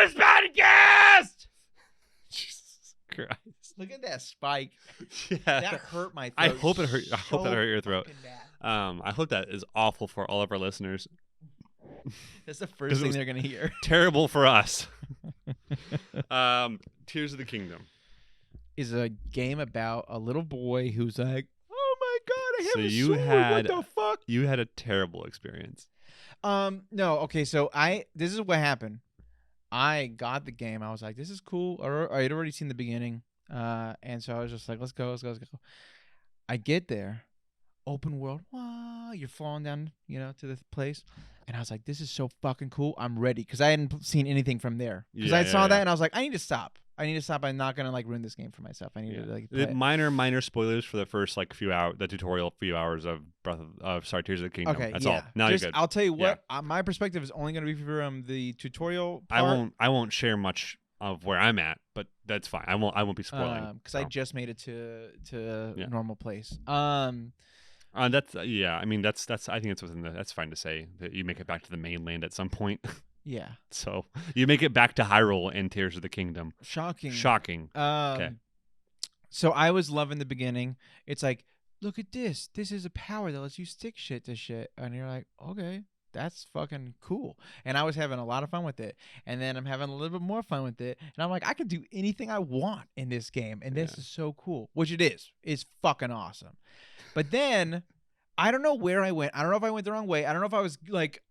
First podcast! Jesus Christ. Look at that spike. Yeah. That hurt my throat. I hope it hurt. I hope that so hurt your throat. fucking bad. I hope that is awful for all of our listeners. That's the first thing they're gonna hear. Terrible for us. Tears of the Kingdom is a game about a little boy who's like, "Oh my god, I have a you sword. had What the fuck?" you had a terrible experience. No. Okay, so this is what happened. I got the game. I was like, "This is cool." I had already seen the beginning, and so I was just like, "Let's go, let's go, let's go." I get there, open world. Wow, you're falling down, to the place, and I was like, "This is so fucking cool. I'm ready," because I hadn't seen anything from there. Because I saw that, and I was like, "I need to stop. I'm not gonna ruin this game for myself. I need to play it." minor spoilers for the first few hours, the tutorial few hours of Tears of the Kingdom. Okay, that's all. Now you're good. I'll tell you what. My perspective is only gonna be from the tutorial part. I won't share much of where I'm at, but that's fine. I won't be spoiling because I just made it to normal place. That's I mean that's I think it's that's fine to say that you make it back to the mainland at some point. Yeah. So you make it back to Hyrule in Tears of the Kingdom. Shocking. Okay. So I was loving the beginning. It's like, look at this. This is a power that lets you stick shit to shit. And you're like, okay, that's fucking cool. And I was having a lot of fun with it. And then I'm having a little bit more fun with it. And I'm like, I can do anything I want in this game. And this is so cool. Which it is. It's fucking awesome. But then I don't know where I went. I don't know if I went the wrong way. I don't know if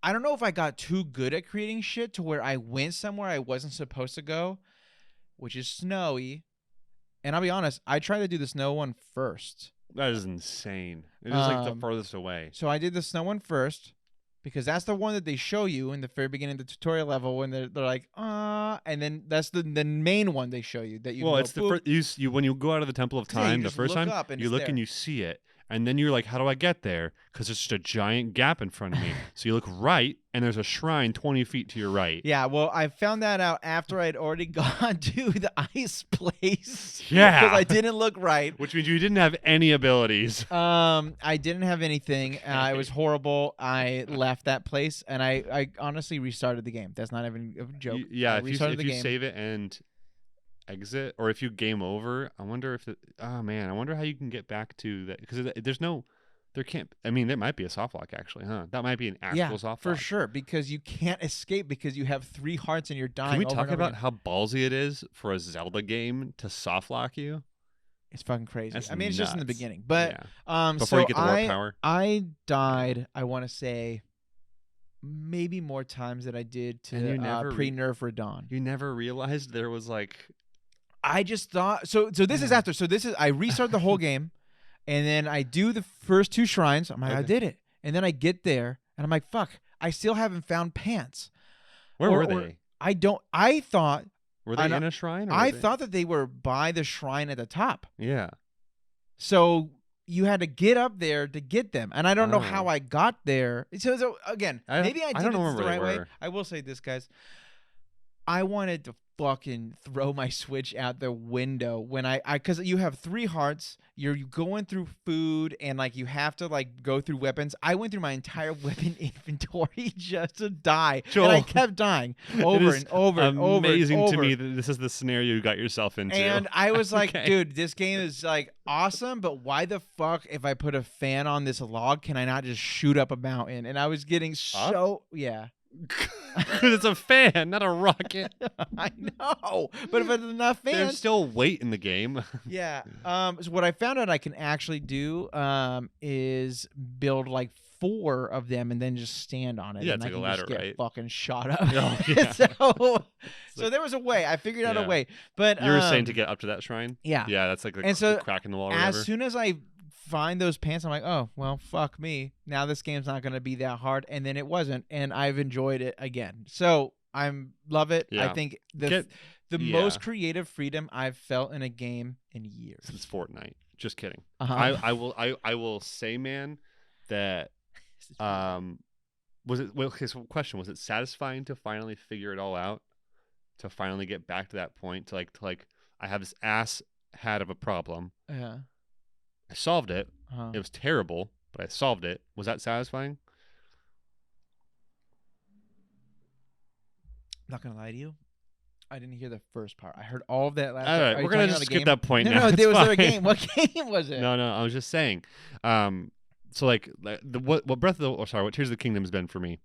I don't know if I got too good at creating shit to where I went somewhere I wasn't supposed to go, which is snowy. And I'll be honest, I tried to do the snow one first. That is insane. It is the furthest away. So I did the snow one first because that's the one that they show you in the very beginning of the tutorial level when they're like, and then that's the main one they show you that you. Well, it's the first. You when you go out of the Temple of Time the first time, you look and you see it. And then you're like, how do I get there? Because there's just a giant gap in front of me. So you look right, and there's a shrine 20 feet to your right. Yeah, well, I found that out after I'd already gone to the ice place. Yeah. Because I didn't look right. Which means you didn't have any abilities. I didn't have anything. It was horrible. I left that place, and I honestly restarted the game. That's not even a joke. If you save it and exit, or if you game over, I wonder I wonder how you can get back to that, because there might be a soft lock actually, huh? That might be an actual soft lock. For sure, because you can't escape because you have 3 hearts and you're dying. Can we talk about how ballsy it is for a Zelda game to soft lock you? It's fucking crazy. That's it's just in the nuts. beginning, but before you get the warp power. I died, I want to say, maybe more times than I did to pre-nerf Radon. You never realized there was I just thought so this is after. So this is I restart the whole game, and then I do the first 2 shrines. I'm like, I did it. And then I get there and I'm like, fuck, I still haven't found pants. Where were they? I thought were they in a shrine? I thought that they were by the shrine at the top. Yeah. So you had to get up there to get them. And I don't know how I got there. So again, maybe I did it the right way. I will say this, guys. I wanted to fucking throw my Switch out the window when because you have 3 hearts, you're going through food, and you have to go through weapons. I went through my entire weapon inventory just to die, Joel, and I kept dying over and over and over. Amazing to me that this is the scenario you got yourself into. And I was like, dude, this game is awesome, but why the fuck, if I put a fan on this log, can I not just shoot up a mountain? And I was getting yeah. Because it's a fan, not a rocket. I know, but if it's enough fans, there's still weight in the game. Yeah. So what I found out I can actually do is build 4 of them and then just stand on it. Yeah, and it's I can a ladder, just get right? fucking shot up. Oh, yeah. So there was a way. I figured out a way. But you were saying to get up to that shrine. Yeah. Yeah, that's the crack in the wall. Or as soon as I find those pants, I'm like, oh well, fuck me, now this game's not going to be that hard. And then it wasn't, and I've enjoyed it again, so I love it. I think the most creative freedom I've felt in a game in years since Fortnite. Just kidding. I will say, man, that was it satisfying to finally figure it all out, to finally get back to that point, to I have this ass hat of a problem. Yeah. I solved it. It was terrible, but I solved it. Was that satisfying? I'm not gonna lie to you. I didn't hear the first part. I heard all of that last. All right, Are you we're gonna talking just about the skip game? that point No, now. no, It's there was there a fine. game. What game was it? No, I was just saying. So like what Breath of the what Tears of the Kingdom has been for me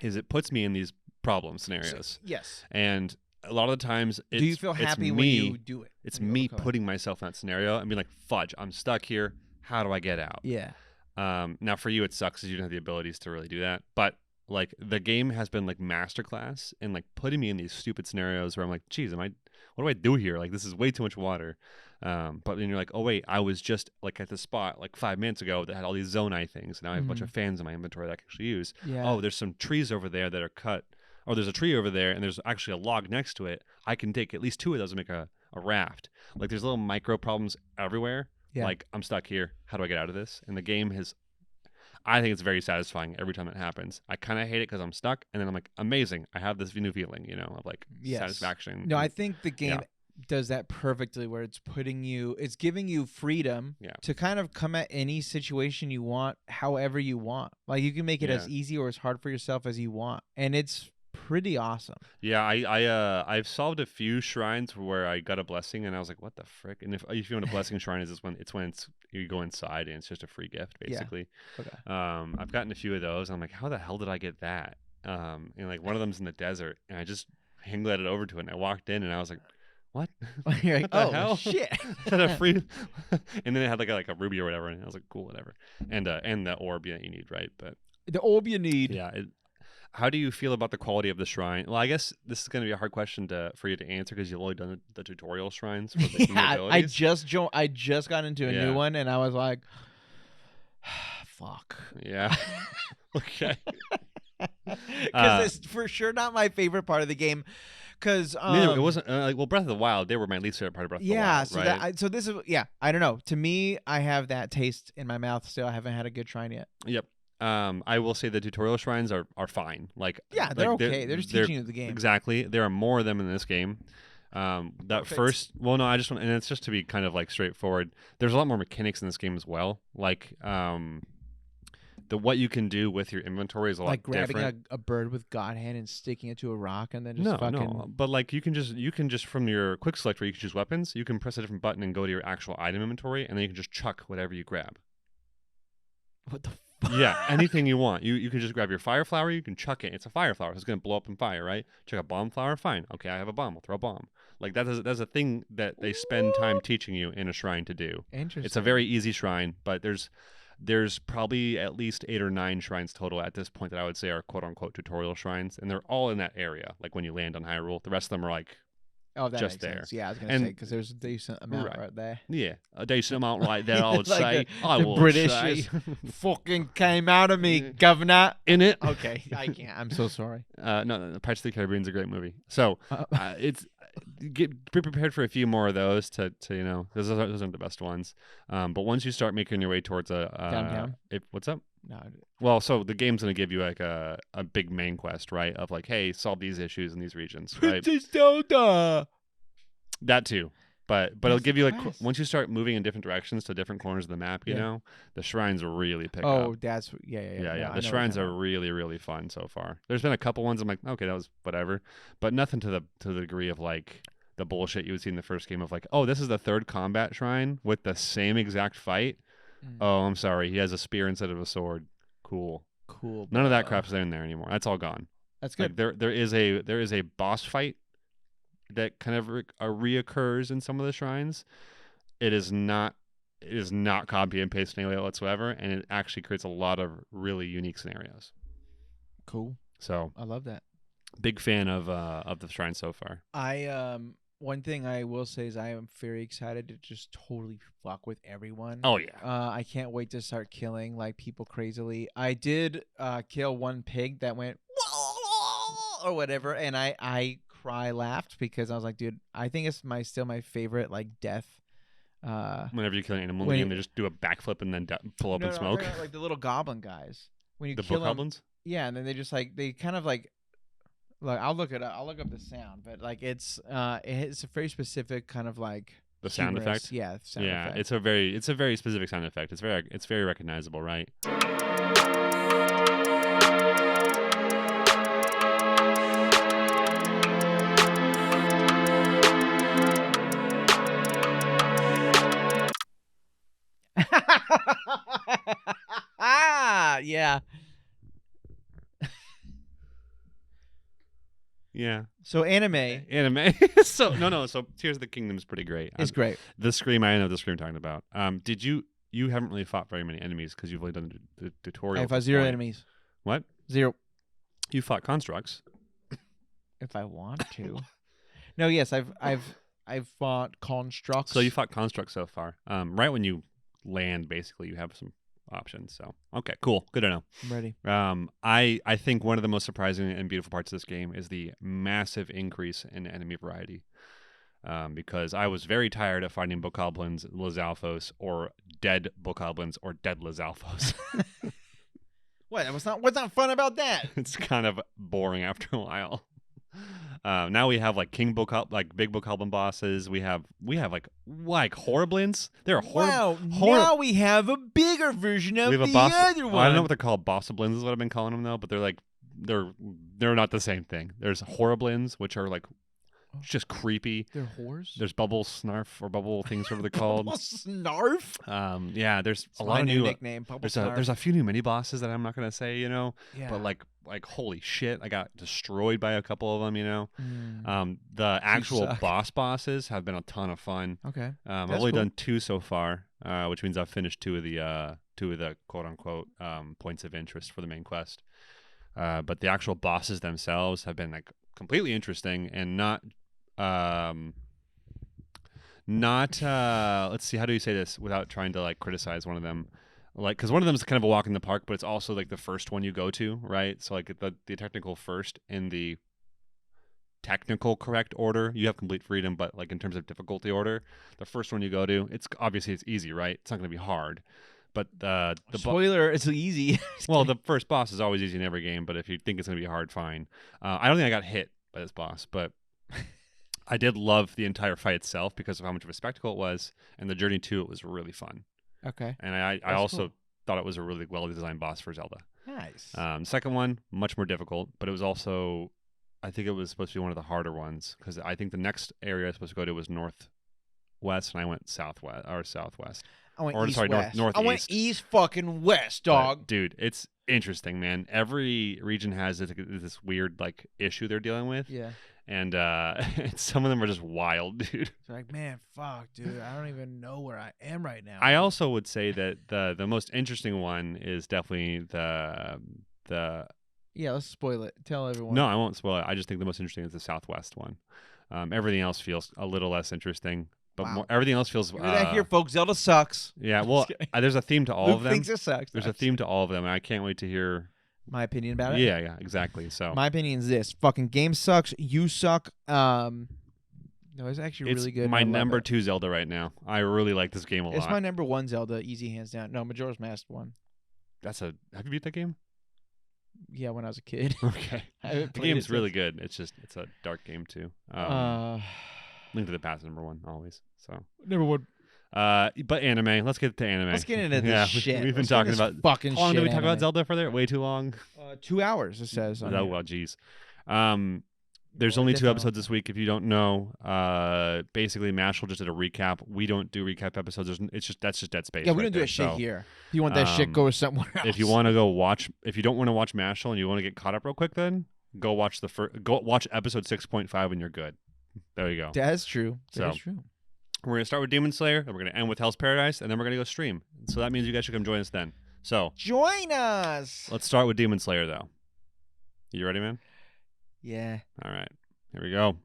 is it puts me in these problem scenarios, Yes. and a lot of the times it's, Do you feel happy when you do it? It's when you me overcome it? putting myself in that scenario and being like, fudge, I'm stuck here. How do I get out? Yeah. Now for you it sucks because you don't have the abilities to really do that, but like the game has been like masterclass in like putting me in these stupid scenarios where I'm like, geez, what do I do here? Like this is way too much water. But then you're like, oh wait, I was just like at the spot like 5 minutes ago that had all these Zonai things. Now I have a bunch of fans in my inventory that I can actually use. Yeah. Oh, there's some trees over there that are cut. Or there's a tree over there and there's actually a log next to it. I can take at least 2 of those and make a raft. Like there's little micro problems everywhere. Yeah. Like I'm stuck here. How do I get out of this? And the game has, I think it's very satisfying every time it happens. I kind of hate it because I'm stuck, and then I'm like, amazing. I have this new feeling, of like Yes. satisfaction. No, I think the game Yeah. does that perfectly, where it's giving you freedom Yeah. to kind of come at any situation you want, however you want. Like you can make it as easy or as hard for yourself as you want, and it's pretty awesome. Yeah, I've solved a few shrines where I got a blessing, and I was like, what the frick? And if you want a blessing shrine, is when you go inside and it's just a free gift, basically. Yeah. Okay. I've gotten a few of those. And I'm like, how the hell did I get that? And like one of them's in the desert, and I just hang-glided over to it, and I walked in, and I was like, what? You're like, What the oh hell? shit! Had a free, and then it had like a ruby or whatever, and I was like, cool, whatever. And the orb that you need, right? But The orb you need. yeah. How do you feel about the quality of the shrine? Well, I guess this is going to be a hard question for you to answer because you've only done the tutorial shrines. For the new Yeah, I abilities. just got into a Yeah. new one, and I was like, fuck. Yeah. Okay. Because it's for sure not my favorite part of the game. Because Neither, it wasn't Breath of the Wild. They were my least favorite part of Breath of the Wild. so right? so this is I don't know. To me, I have that taste in my mouth still. I haven't had a good shrine yet. Yep. I will say the tutorial shrines are fine. Like They're okay. They're just teaching you the game. Exactly. There are more of them in this game. That Perfect. first, well, no, I just want, and it's just to be kind of like straightforward. There's a lot more mechanics in this game as well. Like what you can do with your inventory is a lot Like grabbing different. a bird with God hand and sticking it to a rock and then just No, fucking. but like you can just from your quick select where you can choose weapons, you can press a different button and go to your actual item inventory, and then you can just chuck whatever you grab. What the fuck? Yeah, anything you want. You can just grab your fire flower, you can chuck it. It's a fire flower, so it's gonna blow up in fire, right? Chuck a bomb flower, fine. Okay, I have a bomb. We'll throw a bomb. Like that's a thing that they spend time teaching you in a shrine to do. Interesting. It's a very easy shrine, but there's probably at least 8 or 9 shrines total at this point that I would say are quote unquote tutorial shrines, and they're all in that area. Like when you land on Hyrule, the rest of them are like Oh, that just makes there. sense. Yeah, I was gonna And- say because there's a decent amount right there. yeah, a decent amount right there. I would Like say. I the would British say. is fucking came out of me, governor. in it. Okay, I can't. I'm so sorry. No, Pirates of the Caribbean's a great movie. So it's be prepared for a few more of those to those aren't the best ones. But once you start making your way towards Downtown? What's up? No, Well, so the game's gonna give you like a big main quest, right? Of like, hey, solve these issues in these regions, right? That too. But it'll That's give you like quest. once you start moving in different directions to different corners of the map, Yeah. the shrines really pick up. Oh, that's yeah. Yeah. No, I know The what shrines you're are really, really fun so far. There's been a couple ones I'm like, okay, that was whatever, but nothing to the degree of like the bullshit you would see in the first game of like, oh, this is the third combat shrine with the same exact fight. Mm. Oh, I'm sorry, he has a spear instead of a sword. Cool. cool. None of that bro. crap's in there anymore. That's all gone. That's good. Like there is a boss fight that kind of reoccurs in some of the shrines. It is not copy and paste anyway whatsoever, and it actually creates a lot of really unique scenarios. Cool. So I love that. big fan of the shrine so far. I one thing I will say is I am very excited to just totally fuck with everyone. Oh yeah. I can't wait to start killing like people crazily. I did kill one pig that went or whatever, and I laughed because I was like, dude, I think it's still my favorite like death. Whenever you kill an animal in when the game, they just do a backflip and then pull up no, in no, I'm smoke. talking about, like the little goblin guys. When you The kill book them, goblins. yeah, and then they just like they kind of like I'll look it up. I'll look up the sound, but like it's a very specific kind of like The sound humorous- effect. Yeah, sound Yeah, effect. it's a very specific sound effect. It's very recognizable, right? Yeah. So anime Anime. So Tears of the Kingdom is pretty great. is great. The Scream, I know the Scream I'm talking about. Did you haven't really fought very many enemies because you've only done the tutorial. I at have this 0 point. enemies. What? 0. You fought constructs. If I want to. No, yes, I've fought constructs. So you fought constructs so far. Right when you land, basically, you have some options. So okay, cool, good to know. I'm ready. I think one of the most surprising and beautiful parts of this game is the massive increase in enemy variety. Because I was very tired of fighting bokoblins, Lizalfos, or dead bokoblins or dead Lizalfos. What? What's not fun about that? It's kind of boring after a while. Now we have like big bokoblin bosses. We have like horriblins. They're Wow! Now we have a bigger version of we have the a boss. other one. I don't know what they're called. Bossoblins is what I've been calling them though. But they're not the same thing. There's horriblins, which are like just creepy. They're whores. There's bubble snarf or bubble things, whatever they're called. Snarf. Yeah. There's It's a my lot of new new nickname. There's a few new mini bosses that I'm not gonna say, Yeah. but like holy shit, I got destroyed by a couple of them, The actual suck. bosses have been a ton of fun. Okay. I've That's only cool. done 2 so far, which means I've finished 2 of the quote unquote points of interest for the main quest. But the actual bosses themselves have been like completely interesting and not let's see, how do you say this without trying to like criticize one of them? Like, because one of them is kind of a walk in the park, but it's also like the first one you go to, right? So like the technical first in the technical correct order, you have complete freedom, but like in terms of difficulty order, the first one you go to, it's easy, right? It's not going to be hard. But the spoiler, it's easy. well, the first boss is always easy in every game, but if you think it's going to be hard, fine. I don't think I got hit by this boss, but I did love the entire fight itself because of how much of a spectacle it was, and the journey to it was really fun. Okay. And I That's also cool. thought it was a really well-designed boss for Zelda. Nice. Second one, much more difficult, but it was also, I think it was supposed to be one of the harder ones because I think the next area I was supposed to go to was northwest, and I went southwest. I went Or, east sorry, west. northeast. I went east fucking west, dog. But, dude, it's interesting, man. Every region has this weird like issue they're dealing with. Yeah. And some of them are just wild, dude. It's like, man, fuck, dude. I don't even know where I am right now. I also would say that the most interesting one is definitely the Yeah, let's spoil it. Tell everyone. No, I won't spoil it. I just think the most interesting is the southwest one. Everything else feels a little less interesting, but Wow. everything else feels. Hear that here, folks? Zelda sucks. Yeah, well, Just kidding. there's a theme to all Luke of them. thinks it sucks. There's a theme to all of them, and I can't wait to hear. My opinion about it. Yeah, exactly. So My opinion is this: fucking game sucks. You suck. No, it's actually it's really good. my and I love number it. 2 Zelda right now. I really like this game a It's lot. my number 1 Zelda, easy hands down. No, Majora's Mask 1. Have you beat that game? Yeah, when I was a kid. Okay. I haven't The played game's it really since. good. It's a dark game too. Uh, Link to the Past is number 1 always. So, number 1. but anime. Let's get to anime. Let's get into this yeah, shit. We've been Let's get talking this about. fucking How long shit. did we talk about anime. Zelda for there? Way too long. 2 hours. It says. On Oh here. well, geez. There's Well, only it 2 definitely- episodes this week. If you don't know, basically Mashal just did a recap. We don't do recap episodes. That's just Dead Space. Yeah, we right don't do there. a shit So, here. If you want that shit, go somewhere else. If you want to go watch, if you don't want to watch Mashal and you want to get caught up real quick, then go watch go watch episode 6.5 and you're good. There you go. That's true. That's So- true. We're gonna start with Demon Slayer, then we're gonna end with Hell's Paradise, and then we're gonna go stream. So that means you guys should come join us then. So Join us. let's start with Demon Slayer, though. You ready, man? Yeah. All right, here we go.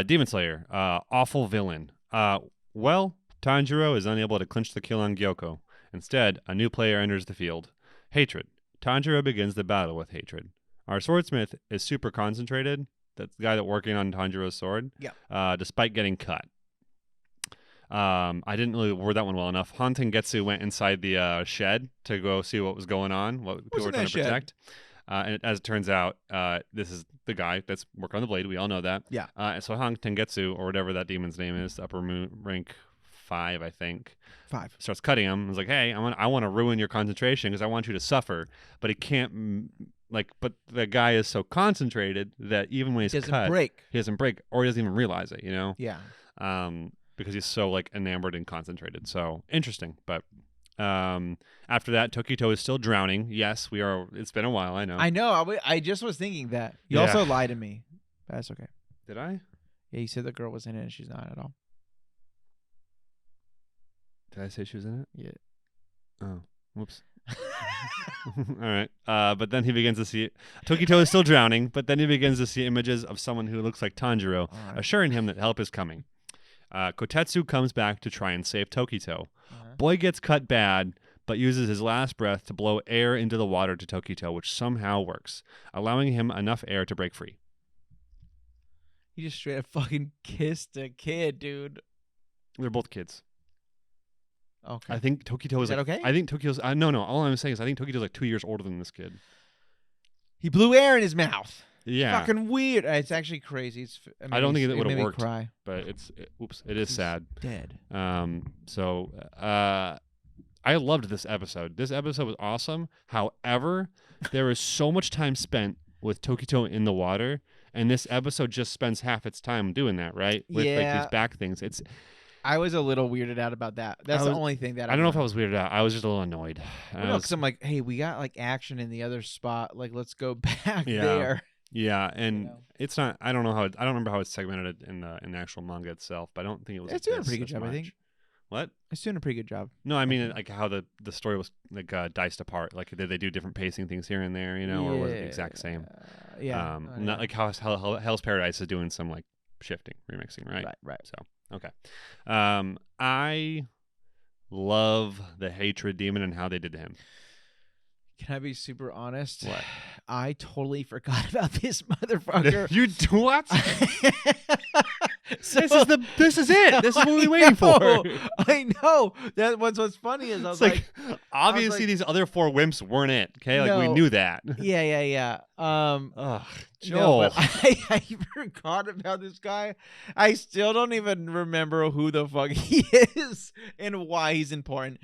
Demon Slayer, awful villain. Well, Tanjiro is unable to clinch the kill on Gyoko. Instead, a new player enters the field. Hatred. Tanjiro begins the battle with hatred. Our swordsmith is super concentrated. That's the guy that's working on Tanjiro's sword. Yeah. Despite getting cut. I didn't really word that one well enough. Han Tengetsu went inside the shed to go see what was going on, what people were in trying that to protect. And as it turns out, this is the guy that's working on the blade. We all know that. Yeah. And so Han Tengetsu, or whatever that demon's name is, upper rank 5, I think, 5. starts cutting him. He's like, "Hey, I want to ruin your concentration because I want you to suffer." But he can't. But the guy is so concentrated that even when he's Doesn't cut, break. he doesn't break, or he doesn't even realize it. Yeah. Because he's so like enamored and concentrated. So interesting. But after that, Tokito is still drowning. Yes, we are. It's been a while. I know. I know. I just was thinking that. You Yeah. also lied to me. That's okay. Did I? Yeah, you said the girl was in it and she's not at all. Did I say she was in it? Yeah. Oh, whoops. All right. But then he begins to see Tokito is still drowning, but then he begins to see images of someone who looks like Tanjiro, All right. assuring him that help is coming. Kotetsu comes back to try and save Tokito. Uh-huh. Boy gets cut bad, but uses his last breath to blow air into the water to Tokito, which somehow works, allowing him enough air to break free. He just straight up fucking kissed a kid, dude. They're both kids. Okay. I think Tokito is that like, okay? I think Tokito's no. All I'm saying is I think Tokito's like 2 years older than this kid. He blew air in his mouth. Yeah. Fucking weird. It's actually crazy. I don't think it would made have me worked. Cry. But it is He's sad. Dead. So I loved this episode. This episode was awesome. However, there was so much time spent with Tokito in the water, and this episode just spends half its time doing that, right? With like Yeah. these back things. I was a little weirded out about that. That's the only thing that I don't know if I was weirded out. I was just a little annoyed. because I'm like, hey, we got like action in the other spot. Like, let's go back Yeah. there. Yeah, and know? it's not. I don't know how. I don't remember how it's segmented in the actual manga itself. But I don't think it was. It's doing a pretty good job, I think. What? It's doing a pretty good job. No, I mean like how the story was like diced apart. Like did they do different pacing things here and there, or was it the exact same? Yeah. Not like how Hell's Paradise is doing some like shifting, remixing, right? Right. So okay. I love the hatred demon and how they did to him. Can I be super honest? What? I totally forgot about this motherfucker. You do what? So- This is it. This is what we're waiting for. I know. That what's funny is I was It's like, obviously like- these other 4 wimps weren't it. Okay, like we No. knew that. yeah. Ugh, No, Joel. but I forgot about this guy. I still don't even remember who the fuck he is and why he's important.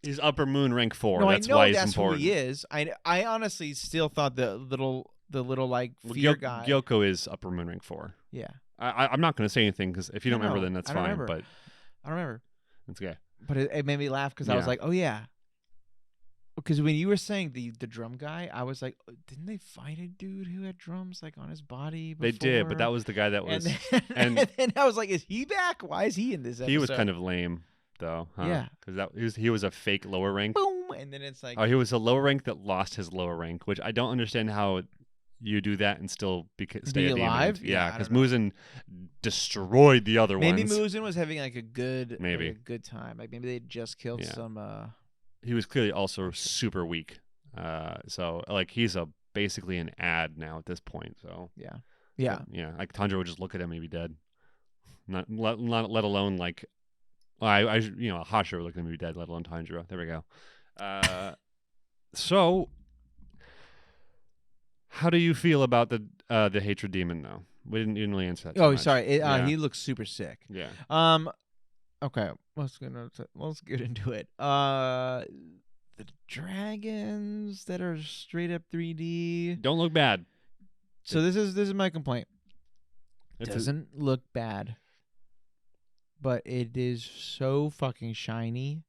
He's Upper Moon rank 4. No, That's I know why he's that's important. who he is. I honestly still thought the little like Well, fear guy. Gyoko is Upper Moon rank 4. Yeah, I'm not going to say anything because if you don't No, remember, then that's I don't fine. remember. But I don't remember, it's okay. but it made me laugh because I was Yeah. like, oh yeah. Because when you were saying the drum guy, I was like, didn't they find a dude who had drums like on his body before? They did, but that was the guy that was. and and- then I was like, is he back? Why is he in this episode? He was kind of lame, though. Huh? Yeah. Because he was a fake lower rank. boom, and then it's like, Oh, he was a lower rank that lost his lower rank, which I don't understand how you do that and still stay Be at the alive? end. Yeah, Yeah, I because don't Muzan destroyed the other maybe ones. Muzan was having like a good, Maybe. like, a good time. Like maybe they just killed Yeah. some. He was clearly also super weak. So like he's basically an ad now at this point. So Yeah. like Tanjiro would just look at him and he'd be dead. Not let alone like, I Hashira would look at him and be dead. Let alone Tanjiro. There we go. So how do you feel about the hatred demon though? We didn't really answer that. Too Oh, much. sorry. Yeah. He looks super sick. Yeah. Okay. Let's get into it. The dragons that are straight up 3D. Don't look bad. So this is my complaint. It's Doesn't look bad, but it is so fucking shiny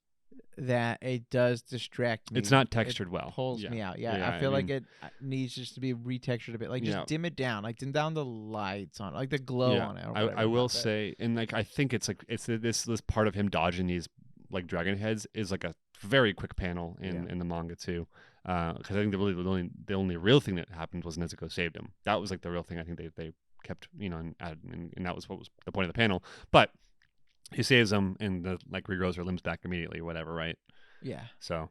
that it does distract me. It's not textured well. Pulls Yeah. me out. Yeah, Yeah, I feel I like mean- it needs just to be retextured a bit. Like just Yeah. dim it down. Like dim down the lights on it. Like the glow on it. or whatever, I will but- say, and like I think it's like it's this part of him dodging these like dragon heads is like a very quick panel in the manga too. Because I think the only real thing that happened was Nezuko saved him. That was like the real thing. I think they kept and added, and that was what was the point of the panel. But he saves him and regrows her limbs back immediately, whatever, right? Yeah. So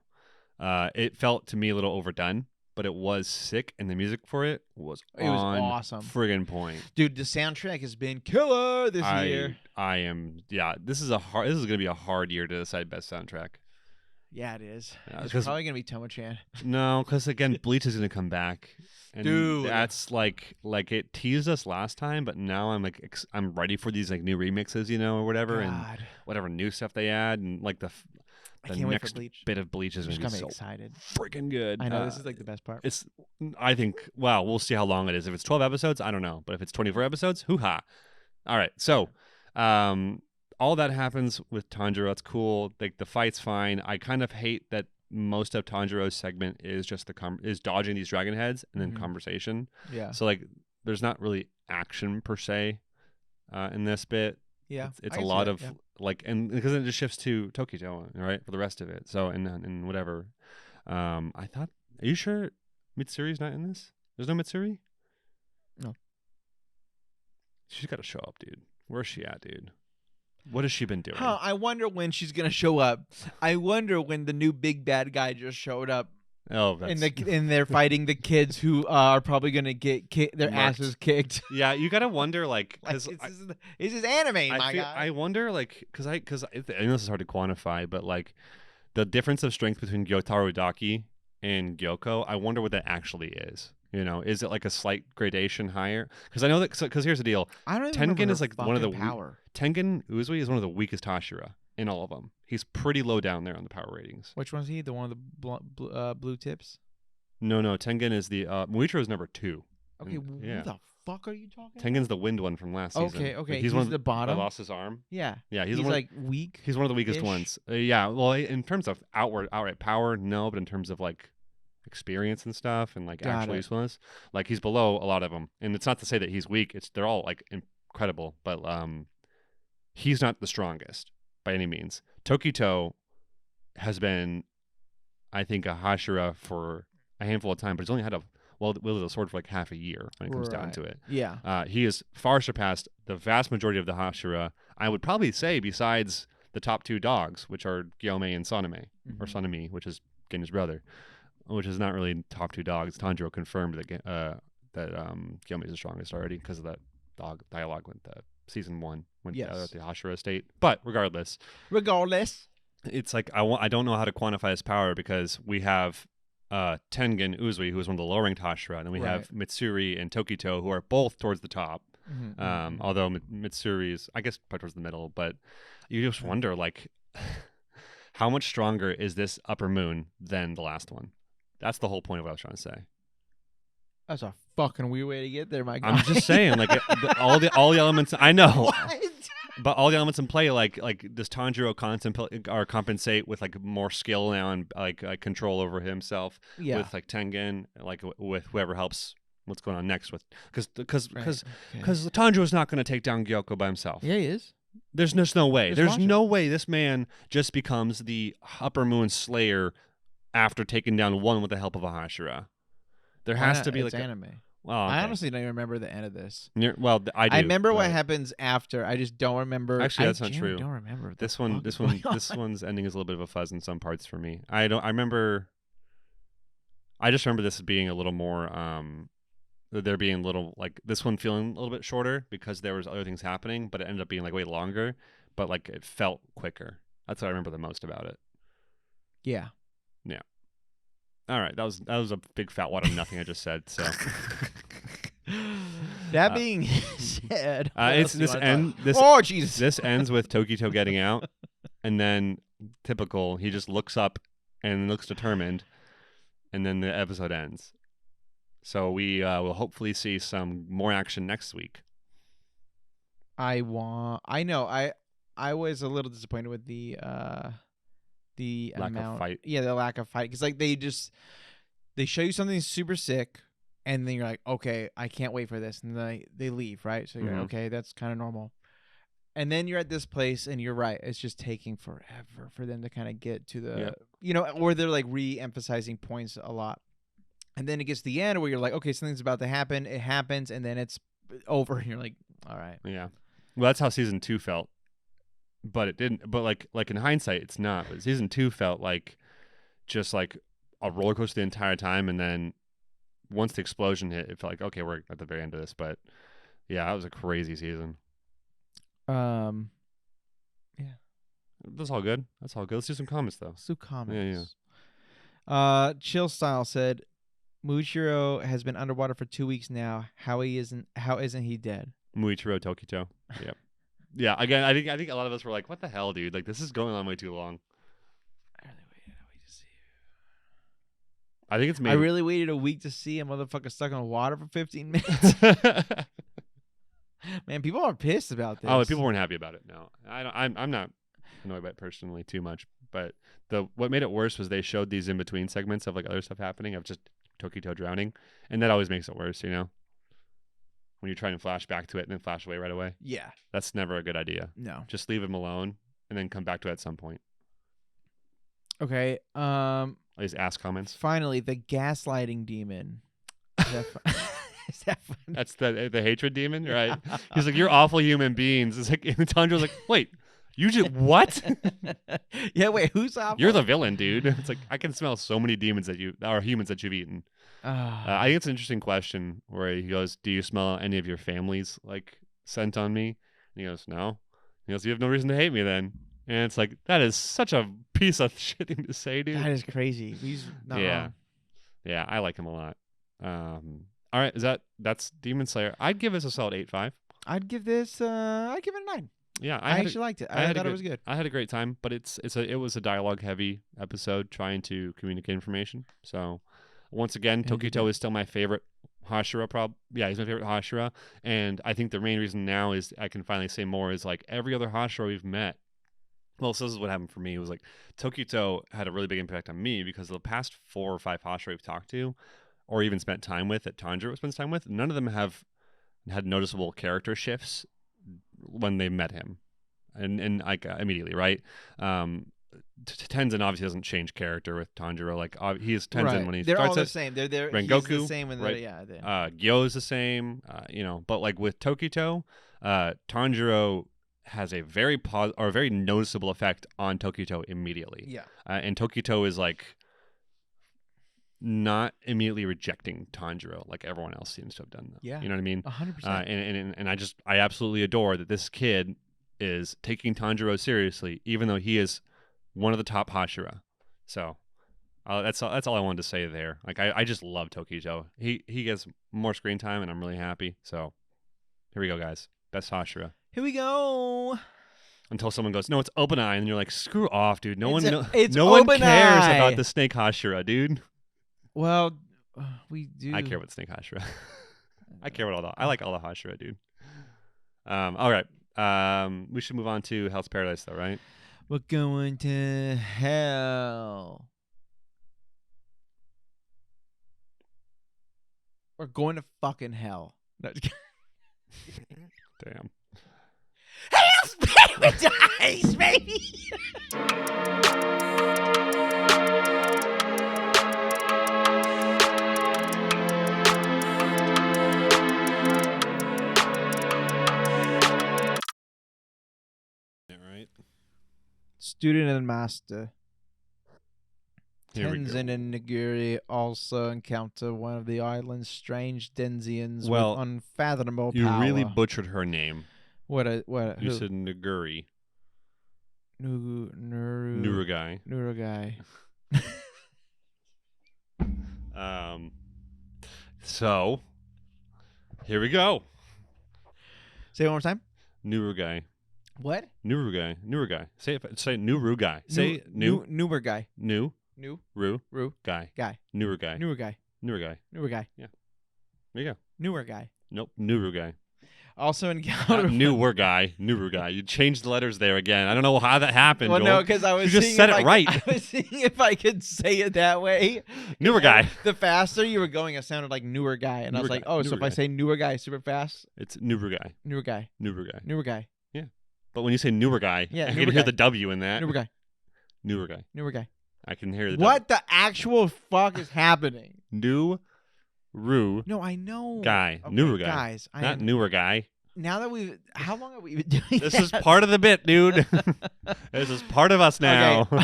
it felt to me a little overdone, but it was sick, and the music for it was on awesome. friggin' point. Dude, the soundtrack has been killer this year. I am this is gonna be a hard year to decide best soundtrack. Yeah, it is. Yeah, It's 'cause- probably gonna be Tomo-chan. No, because again, Bleach is gonna come back, and Dude. that's like it teased us last time, but now I'm like I'm ready for these like new remixes, or whatever, and God, whatever new stuff they add, and like I the can't wait for next Bleach. bit of Bleach is I'm just gonna be kinda so excited. freaking good. I know this is like the best part. It's, I think, well, we'll see how long it is. If it's 12 episodes, I don't know. But if it's 24 episodes, hoo-ha. All right. So, all that happens with Tanjiro. It's cool. Like, the fight's fine. I kind of hate that most of Tanjiro's segment is just is dodging these dragon heads and then Mhm. conversation. Yeah. So, like, there's not really action per se in this bit. Yeah, It's I a can see lot that, of yeah. like, and because it just shifts to Tokito, right, for the rest of it. So and whatever. I thought, are you sure Mitsuri's not in this? There's no Mitsuri? No. She's got to show up, dude. Where's she at, dude? What has she been doing? Huh, I wonder when she's gonna show up. I wonder when the new big bad guy just showed up, Oh, that's and they're fighting the kids who are probably gonna get their Murked. asses kicked. yeah. You gotta wonder, like, Like, because this is anime, my guy. I wonder, like, because I know this is hard to quantify, but like the difference of strength between Gyotaro Daki and Gyoko, I wonder what that actually is. You know, is it like a slight gradation higher? Because I know that, because here's the deal. I don't even remember Tengen her is like one of the fucking power. Tengen Uzui is one of the weakest Hashira in all of them. He's pretty low down there on the power ratings. Which one's he? The one with the blue tips? No, Tengen is the Muichiro is number 2. Okay, yeah. who the fuck are you talking Tengen's the wind one from last season. Okay, Like, he's one of the bottom? that lost his arm. Yeah. Yeah, He's one, like weak. he's one of the weakest ish. ones. Yeah, well, in terms of outright power, no, but in terms of like experience and stuff and like Got actual it. usefulness, like he's below a lot of them. And it's not to say that he's weak. They're all like incredible, but he's not the strongest by any means. Tokito has been, I think, a Hashira for a handful of time, but he's only had a wielded a sword for like half a year when it comes down Right. to it. Yeah. He has far surpassed the vast majority of the Hashira. I would probably say, besides the top 2 dogs, which are Gyome and Saname, or Mhm. Sanemi, which is Gen's brother, which is not really top 2 dogs. Tanjiro confirmed that Gyome is the strongest already because of that dialogue with season 1 when Yes. at the Hashira estate. But regardless, it's like I don't know how to quantify his power because we have Tengen Uzui, who is one of the lower ranked Hashira, and then we have Mitsuri and Tokito, who are both towards the top. Mhm. Although Mitsuri is, I guess, probably towards the middle, but you just wonder, like, how much stronger is this upper moon than the last one? That's the whole point of what I was trying to say. That's a fucking weird way to get there, my guy. I'm just saying, like, all the elements. I know. What? But all the elements in play, like does Tanjiro compensate with like more skill now and like control over himself Yeah. with like Tengen, like with whoever helps. What's going on next with because Right, Tanjiro's not going to take down Gyoko by himself. Yeah, he is. There's just no way. Just There's watch him. no way this man just becomes the Upper Moon Slayer after taking down one with the help of a Hashira. There has to be it's like anime. well, okay. I honestly don't even remember the end of this. I do. I remember what but happens after. I just don't remember. Actually, that's I not genuinely true. Don't remember what the This fuck is going on. one's ending is a little bit of a fuzz in some parts for me. I remember. I just remember this being a little more. There being little like this one feeling a little bit shorter because there was other things happening, but it ended up being like way longer. But like it felt quicker. That's what I remember the most about it. Yeah. All right, that was a big fat wad of nothing I just said. So That being said, what it's else do you this wanna end. talk- This Oh Jesus! this ends with Tokito getting out, and then typical, he just looks up and looks determined, and then the episode ends. So we will hopefully see some more action next week. I know. I was a little disappointed with the Lack of amount. fight. Yeah, the lack of fight because like they show you something super sick, and then you're like, okay, I can't wait for this, and then they leave, right? So you're like, Mhm. okay, that's kind of normal. And then you're at this place, and you're right, it's just taking forever for them to kind of get to the, or they're like re-emphasizing points a lot. And then it gets to the end where you're like, okay, something's about to happen. It happens, and then it's over, and you're like, all right. Yeah. Well, that's how season 2 felt. But it didn't. But like in hindsight, it's not. But season 2 felt like just like a roller coaster the entire time, and then once the explosion hit, it felt like okay, we're at the very end of this. But yeah, that was a crazy season. Yeah. That's all good. That's all good. Let's do some comments though. So comments. Yeah. Chill Style said, Muichiro has been underwater for 2 weeks now. How isn't he dead? Muichiro Tokito. Yep. Yeah. Again, I think a lot of us were like, "What the hell, dude? Like this is going on way too long." I really waited a week to see. I think it's I maybe. really waited a week to see a motherfucker stuck in water for 15 minutes. Man, people are pissed about this. Oh, people weren't happy about it. No, I'm not annoyed by it personally too much. But what made it worse was they showed these in between segments of like other stuff happening of just Tokito drowning, and that always makes it worse, you know. when you try and flash back to it and then flash away right away. Yeah. That's never a good idea. No. Just leave him alone and then come back to it at some point. Okay. These ass comments. Finally, the gaslighting demon. Is that fun? Is that fun? That's the hatred demon, right? He's like, you're awful human beings. It's like, and Tanjiro's like, wait, you just what? Yeah, wait, who's awful? You're the villain, dude. It's like, I can smell so many demons that or humans that you've eaten. I think it's an interesting question where he goes, do you smell any of your family's like scent on me? And he goes, no. He goes, you have no reason to hate me then. And it's like, that is such a piece of shit thing to say, dude. That is crazy. He's not wrong. Yeah, I like him a lot. All right, that's Demon Slayer. I'd give this a solid 8.5. I'd give it a 9. Yeah, I actually liked it. I thought it was good. I had a great time, but it was a dialogue heavy episode trying to communicate information. So once again, And you Tokito did. is still my favorite Hashira. Yeah, he's my favorite Hashira, and I think the main reason now is I can finally say more is like every other Hashira we've met. Well, so this is what happened for me. It was like Tokito had a really big impact on me because the past 4 or 5 Hashira we've talked to, or even spent time with, that Tanjiro spends time with, none of them have had noticeable character shifts when they met him, and like immediately, right? Tenzin obviously doesn't change character with Tanjiro. Like he is Tenzin Right. when he They're all starts the it. same. They're he's Rengoku, the same when right? Gyo is the same, but like with Tokito, Tanjiro has a very very noticeable effect on Tokito immediately. Yeah. And Tokito is like not immediately rejecting Tanjiro like everyone else seems to have done. Though. Yeah. You know what I mean? 100%. And I absolutely adore that this kid is taking Tanjiro seriously, even though he is one of the top Hashira. So that's all I wanted to say there. Like I just love Tokito. He gets more screen time, and I'm really happy. So here we go, guys. Best Hashira. Here we go. Until someone goes, no, it's Obanai, and you're like, screw off, dude. No It's one Obanai. cares about the Snake Hashira, dude. Well, we do. I care about Snake Hashira. I care about I like all the Hashira, dude. All right. We should move on to Hell's Paradise, though, right? We're going to hell. We're going to fucking hell. No, just kidding. Damn. Hell's Paradise, baby. Yeah, right. Student and master. Here we go. Tenzin and Naguri also encounter one of the island's strange Denzians Well, with unfathomable You power. really butchered her name. What? You Who? said Naguri. Nurugai. Nurugai. So here we go. Say it one more time. Nurugai. What? Nurugai. Say Nurugai. Say Newer guy. New New Ru guy. Nurugai. Newer guy. Nurugai. Newer guy. There you go. Newer guy. Nope. Nurugai. Also encounter. Not newer guy. Nurugai. You changed the letters there again. I don't know how that happened. Well, Joel. no, because I was. You just seeing said if it right. I was seeing if I could say it that way. Newer guy. The faster you were going, it sounded like newer guy, and I was Newer like, guy. oh, so Newer if I guy. say newer guy super fast, It's Nurugai. newer guy, Nurugai. newer guy, But when you say newer guy, Yeah, I newer can hear guy. the W in that. newer guy, Newer guy. newer guy. I can hear the What the actual fuck is happening? W. New No, I know. guy. Okay, Newer guy. guys. Not newer guy. Now that how long have we been doing This that? is part of the bit, dude. This is part of us now. Okay.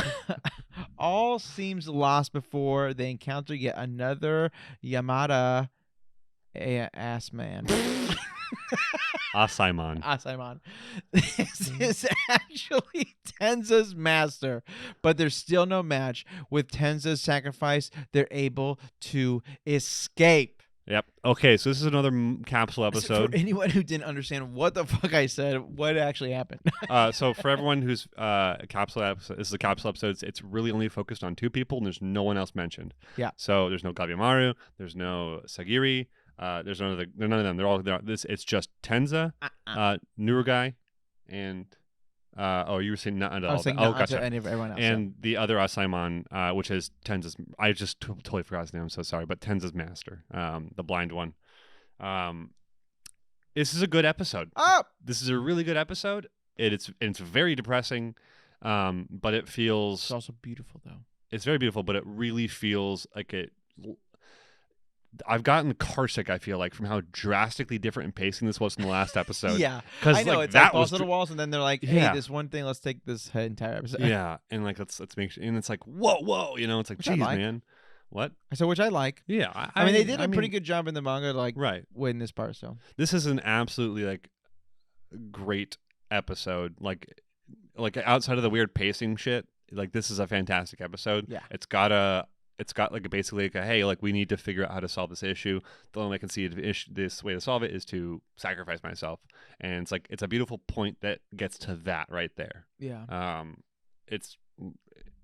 All seems lost before they encounter yet another Yamada ass man. Asaimon. Asaimon. This is actually Tenza's master, but there's still no match. With Tenza's sacrifice, they're able to escape. Yep. Okay, so this is another capsule episode. For anyone who didn't understand what the fuck I said, what actually happened? So for everyone who's capsule episode, this is a capsule episode. It's really only focused on 2 people, and there's no one else mentioned. Yeah. So there's no Gabiamaru, there's no Sagiri, there's none of them. It's just Tenza, Nurugai, and you were saying not I was saying not to any of everyone else. and the other Asaimon, which is Tenza's. I just totally forgot his name. I'm so sorry, but Tenza's master, the blind one. this is a good episode. Oh, This is a really good episode. It's very depressing, but it it's feels also beautiful though. it's very beautiful. But it really feels like it. I've gotten car sick. I feel like from how drastically different in pacing this was from the last episode. Yeah, 'Cause, I know like, it's that like balls was to the walls, and then they're like, "Hey, Yeah. this one thing, let's take this entire episode." Yeah, and like let's make sure, and it's like whoa, it's like Which I geez, like. man, what? So which I like. Yeah, I mean, they did a pretty mean, good job in the manga to like right. win this part. So This is an absolutely like great episode. Like outside of the weird pacing shit, like this is a fantastic episode. Yeah. It's got like basically like a hey, like we need to figure out how to solve this issue. The only way I can see this way to solve it is to sacrifice myself, and it's a beautiful point that gets to that right there. yeah, It's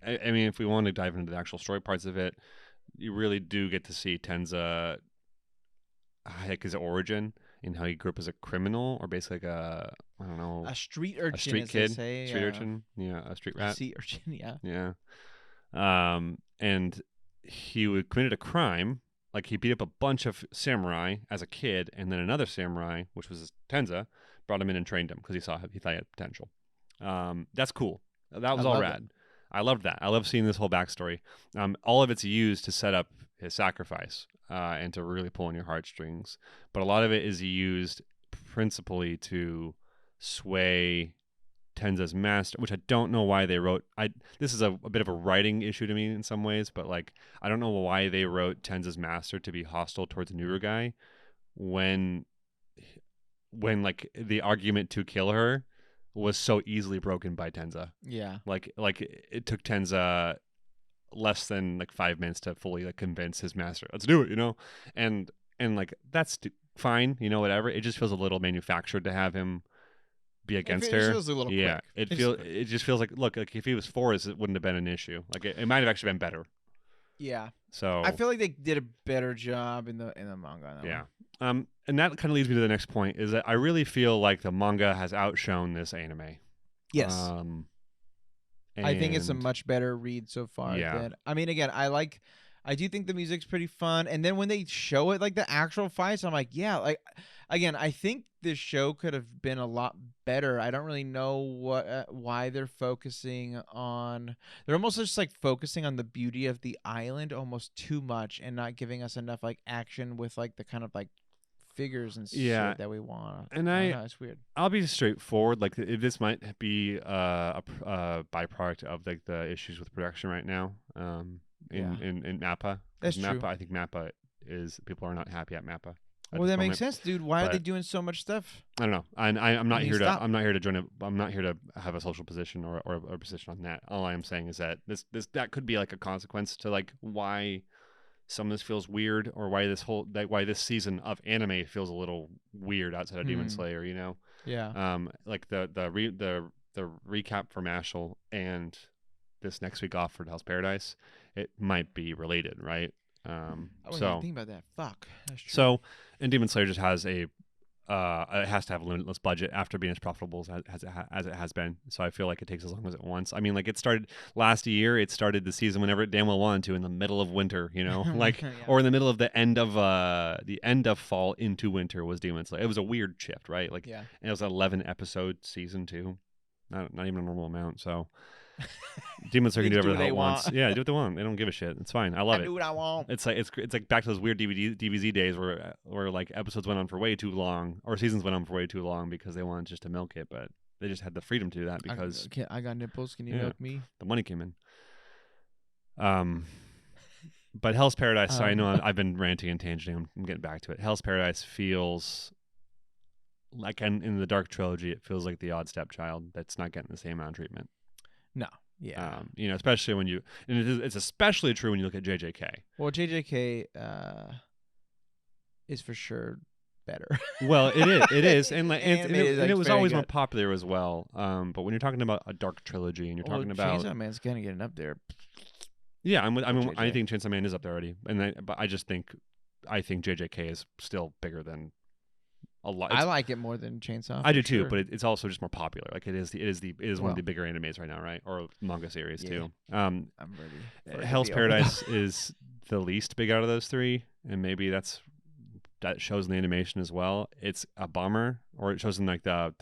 I mean, if we want to dive into the actual story parts of it, you really do get to see Tenza, like his origin and how he grew up as a criminal, or basically like I don't know, a street urchin, a street as kid, they say, street urchin, yeah, a street rat, Sea urchin, yeah. yeah. And he committed a crime, like he beat up a bunch of samurai as a kid, and then another samurai, which was Tenza, brought him in and trained him because he thought he had potential. That's cool. That was I all love rad. I loved that. I love seeing this whole backstory. All of it's used to set up his sacrifice and to really pull on your heartstrings. But a lot of it is used principally to sway Tenza's master, which I don't know why they wrote. This is a bit of a writing issue to me in some ways, but like I don't know why they wrote Tenza's master to be hostile towards Nurugai when like the argument to kill her was so easily broken by Tenza. Yeah. Like it took Tenza less than like 5 minutes to fully like convince his master, let's do it, and like that's fine, whatever. It just feels a little manufactured to have him be against It her. just feels a little yeah, quick. it just feels like, look, like if he was for us, it wouldn't have been an issue. Like it might have actually been better. Yeah. So I feel like they did a better job in the manga. On that yeah. one. And that kind of leads me to the next point, is that I really feel like the manga has outshone this anime. Yes. I think it's a and- much better read so far. Yeah. I mean, again, I do think the music's pretty fun, and then when they show it, like the actual fights, I'm like, yeah, like, again, I think this show could have been a lot better. I don't really know why they're focusing on. They're almost just like focusing on the beauty of the island almost too much, and not giving us enough like action with like the kind of like figures and Yeah. shit that we want. And I don't know, it's weird. I'll be straightforward. Like this might be a byproduct of like the issues with production right now. In Mappa. 'Cause That's true. Mappa, I think Mappa is, people are not happy at Mappa. Well, that makes sense, dude. Why are they but- doing so much stuff? I don't know. I'm not mean, here to. stop. I'm not here to join a. I'm not here to have a social position or a position on that. All I am saying is that that could be like a consequence to like why some of this feels weird, or why this season of anime feels a little weird outside of Demon Slayer. Yeah. Like the recap for Mashal and this next week off for Hell's Paradise, it might be related, right? I wasn't So even thinking about that. Fuck. That's true. so, and Demon Slayer just has it has to have a limitless budget after being as profitable as it has been. So I feel like it takes as long as it wants. I mean, like it started last year. It started the season whenever it damn well wanted to, in the middle of winter, like Yeah. or in the middle of the end of fall into winter was Demon Slayer. It was a weird shift, right? Like, Yeah. and it was an 11 episode season too, not even a normal amount. So Demon Slayer can do They can whatever do the what hell they it wants. want. Yeah, do what they want. They don't give a shit. It's fine. I love I it. do what I want. It's like back to those weird DVZ days where like episodes went on for way too long, or seasons went on for way too long because they wanted just to milk it, but they just had the freedom to do that because I got nipples. Can you Yeah. milk me? the money came in. But Hell's Paradise. So I know I've been ranting and tangenting. I'm getting back to it. Hell's Paradise feels like in the Dark Trilogy, it feels like the odd stepchild that's not getting the same amount of treatment. No. Yeah. Especially when it's especially true when you look at JJK. Well, JJK is for sure better. Well, it is, and like Anime is, like, it was very always more good. popular as well. But when you're talking about a dark trilogy and you're talking about, Chainsaw Man's kind of getting up there. yeah, I JJ. think Chainsaw Man is up there already, but I think JJK is still bigger than a lot. I like it more than Chainsaw. I for do too, sure. but it's also just more popular. Like it is one Well. of the bigger animes right now, right? Or manga series Yeah. too. I'm ready. for it to Hell's be over. Paradise is the least big out of those three, and maybe that's that shows in the animation as well. It's a bummer, or it shows in like the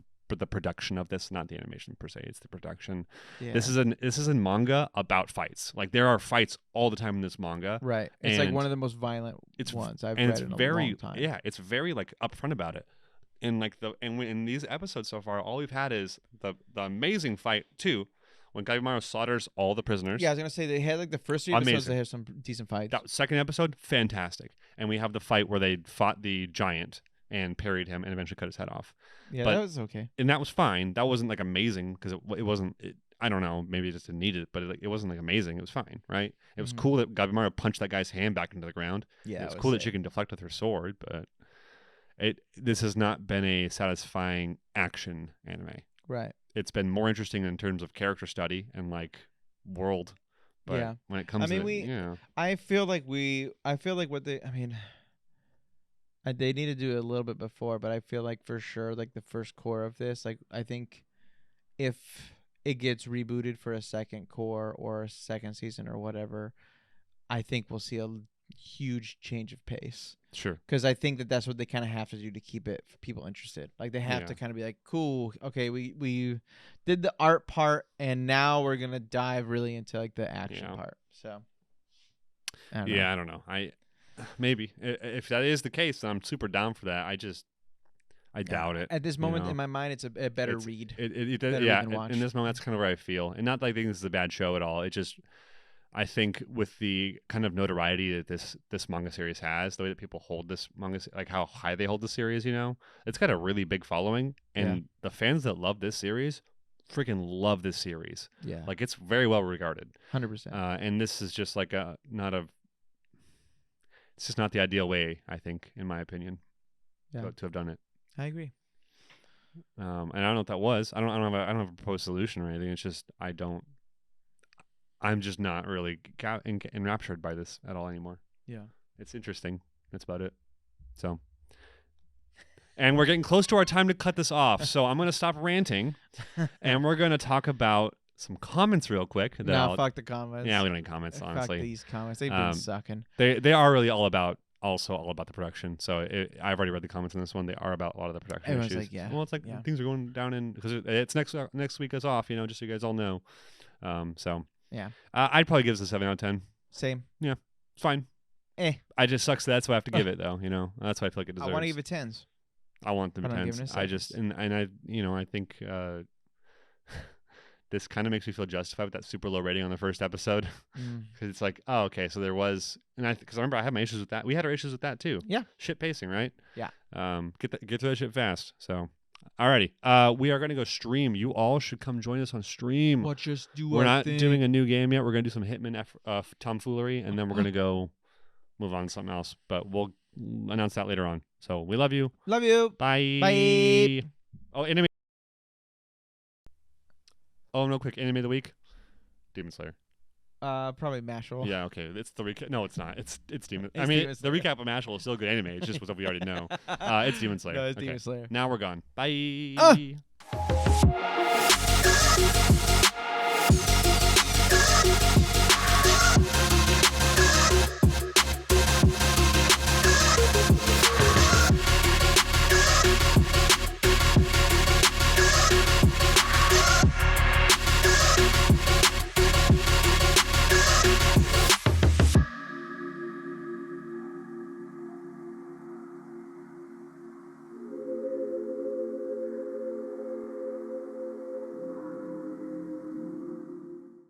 production of this, not the animation per se. It's the production. Yeah. This is in manga about fights. Like there are fights all the time in this manga. right. It's like and one of the most violent ones I've and read in a long time. Yeah, it's very like upfront about it. And like in these episodes so far, all we've had is the amazing fight too, when Gabimaru slaughters all the prisoners. Yeah, I was gonna say they had like the first 3 episodes. Amazing. They have some decent fights. That second episode, fantastic. And we have the fight where they fought the giant and parried him and eventually cut his head off. Yeah, but- that was okay. And that was fine. That wasn't like amazing because it wasn't. I don't know. Maybe it just didn't need it, but it wasn't like amazing. It was fine, right? It was Mhm. cool that Gabimaru punched that guy's hand back into the ground. Yeah, It's it was cool that sick. she can deflect with her sword, but this has not been a satisfying action anime. Right. It's been more interesting in terms of character study and like world. But Yeah. when it comes mean, to we- yeah. I feel like what they. I mean, they need to do it a little bit before, but I feel like for sure, like the first core of this, like I think if it gets rebooted for a second core or a second season or whatever, I think we'll see a huge change of pace. Sure. Because I think that that's what they kind of have to do to keep it for people interested. Like they have Yeah. to kind of be like, cool, okay, we did the art part, and now we're gonna dive really into like the action Yeah. part. So, I don't know. Yeah, I don't know. Maybe if that is the case, then I'm super down for that. I doubt it. At this moment know? in my mind, it's a better It's- read. Yeah, Better read than watch. in this moment, that's kind of where I feel, and not that I think this is a bad show at all. It just, I think with the kind of notoriety that this manga series has, the way that people hold this manga, like how high they hold the series, it's got a really big following, and the fans that love this series freaking love this series. Yeah, Like it's very well regarded. 100%. And this is just like it's just not the ideal way, I think, in my opinion, Yeah. to have done it. I agree. And I don't know what that was. I don't have a proposed solution or anything. It's just I'm just not really enraptured by this at all anymore. Yeah. It's interesting. That's about it. So, and we're getting close to our time to cut this off. So I'm going to stop ranting, and we're going to talk about some comments real quick. Fuck the comments. Yeah, we don't need comments, Fuck honestly. these comments. They've been Um, sucking. They are really all about the production. So I've already read the comments on this one. They are about a lot of the production Everyone's issues. like, yeah, Well, it's like yeah. things are going down in because it's next week is off. Just so you guys all know. So Yeah. I'd probably give this a 7 out of 10. Same. It's fine. I just sucks. That's what I have to give it though. That's what I feel like it deserves. I want to give it 10s. I want them I'm not tens. giving it I just sevens. and I think this kind of makes me feel justified with that super low rating on the first episode because it's like, oh, okay, so there was, and because I remember I had my issues with that. We had our issues with that too. Yeah. Shit pacing, right? Yeah. Get through that shit fast. So, alrighty. We are gonna go stream. You all should come join us on stream. Watch us do We're not doing a new game yet. We're gonna do some Hitman tomfoolery, and then we're gonna go move on to something else. But we'll announce that later on. So we love you. Love you. Bye. Bye. Oh, anime. Oh, no, quick anime of the week. Demon Slayer. Probably Mashal. Yeah, okay. It's the recap. No, it's not. It's Demon. It's I mean, Demon the Slayer. recap of Mashal is still good anime. It's just what we already know. It's Demon Slayer. No, it's Okay. Demon Slayer. Now we're gone. Bye. Ah!